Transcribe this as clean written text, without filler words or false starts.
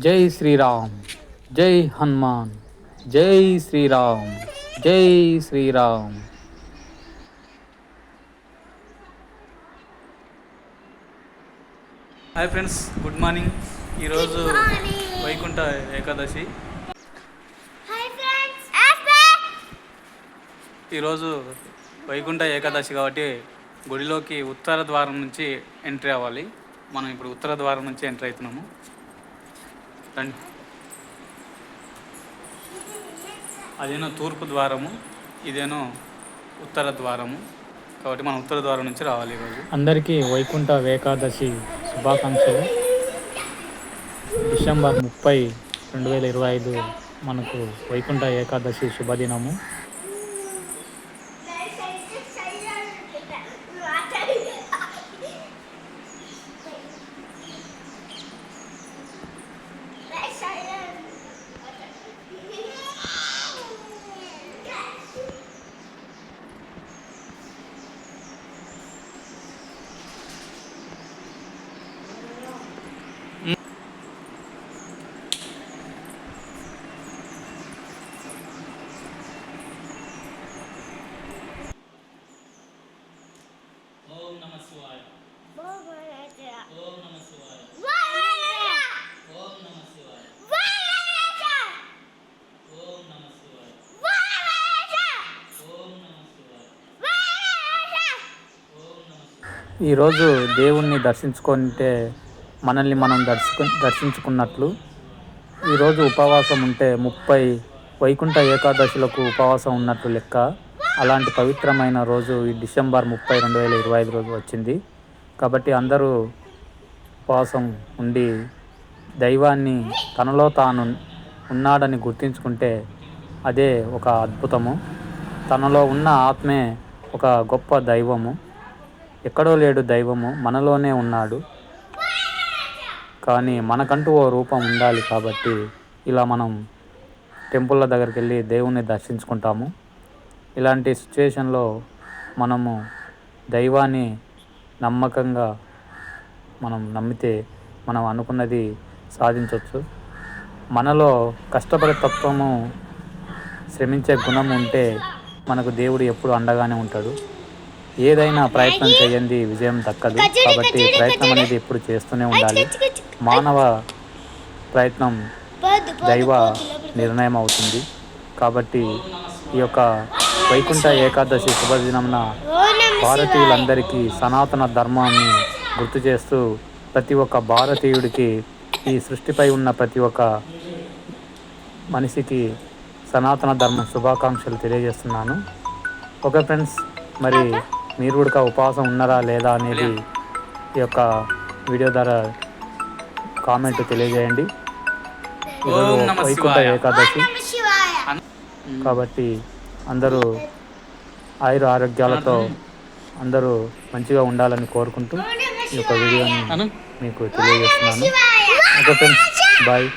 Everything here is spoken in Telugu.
జై శ్రీరామ్, జై హనుమాన్, జై శ్రీరామ్, జై Shriram. Hi friends, good morning. ఈరోజు వైకుంఠ ఏకాదశి. ఈరోజు వైకుంఠ ఏకాదశి కాబట్టి గుడిలోకి ఉత్తర ద్వారం నుంచి ఎంట్రీ అవ్వాలి. మనం ఇప్పుడు ఉత్తర ద్వారం నుంచి ఎంట్రీ అవుతున్నాము. రండి. అదేనో తూర్పు ద్వారము, ఇదేనో ఉత్తర ద్వారము. కాబట్టి మనం ఉత్తర ద్వారం నుంచి రావాలి. ఈరోజు అందరికీ వైకుంఠ ఏకాదశి శుభాకాంక్షలు. డిసెంబర్ 30, 2025 మనకు వైకుంఠ ఏకాదశి శుభదినము. ఈరోజు దేవుణ్ణి దర్శించుకుంటే మనల్ని మనం దర్శించుకున్నట్లు. ఈరోజు ఉపవాసం ఉంటే 30 వైకుంఠ ఏకాదశులకు ఉపవాసం ఉన్నట్లు లెక్క. అలాంటి పవిత్రమైన రోజు ఈ డిసెంబర్ 30, 2025 రోజు వచ్చింది. కాబట్టి అందరూ ఉపవాసం ఉండి దైవాన్ని తనలో తాను ఉన్నాడని గుర్తించుకుంటే అదే ఒక అద్భుతము. తనలో ఉన్న ఆత్మే ఒక గొప్ప దైవము. ఎక్కడో లేడు దైవము, మనలోనే ఉన్నాడు. కానీ మనకంటూ ఓ రూపం ఉండాలి. కాబట్టి ఇలా మనం టెంపుల్ల దగ్గరికి వెళ్ళి దేవుణ్ణి దర్శించుకుంటాము. ఇలాంటి సిచ్యువేషన్లో మనము దైవాన్ని నమ్మకంగా మనం నమ్మితే మనం అనుకున్నది సాధించవచ్చు. మనలో కష్టపడే తత్వము, శ్రమించే గుణం ఉంటే మనకు దేవుడు ఎప్పుడు అండగానే ఉంటాడు. ఏదైనా ప్రయత్నం చేయండి విజయం దక్కదు. కాబట్టి ప్రయత్నం అనేది ఎప్పుడు చేస్తూనే ఉండాలి. మానవ ప్రయత్నం దైవ నిర్ణయం అవుతుంది. కాబట్టి ఈ యొక్క వైకుంఠ ఏకాదశి శుభదినంన భారతీయులందరికీ సనాతన ధర్మాన్ని గుర్తు చేస్తూ ప్రతి ఒక్క భారతీయుడికి, ఈ సృష్టిపై ఉన్న ప్రతి ఒక్క మనిషికి సనాతన ధర్మ శుభాకాంక్షలు తెలియజేస్తున్నాను. ఓకే ఫ్రెండ్స్, మరి మీరు కూడా ఉపవాసం ఉన్నారా లేదా అనేది ఈ యొక్క వీడియో ద్వారా కామెంట్ తెలియజేయండి. ఈరోజు వైకుంఠ ఏకాదశి కాబట్టి అందరూ ఆయుర ఆరోగ్యాలతో అందరూ మంచిగా ఉండాలని కోరుకుంటూ ఈ యొక్క వీడియోని మీకు తెలియజేస్తున్నాను. Okay friends, bye.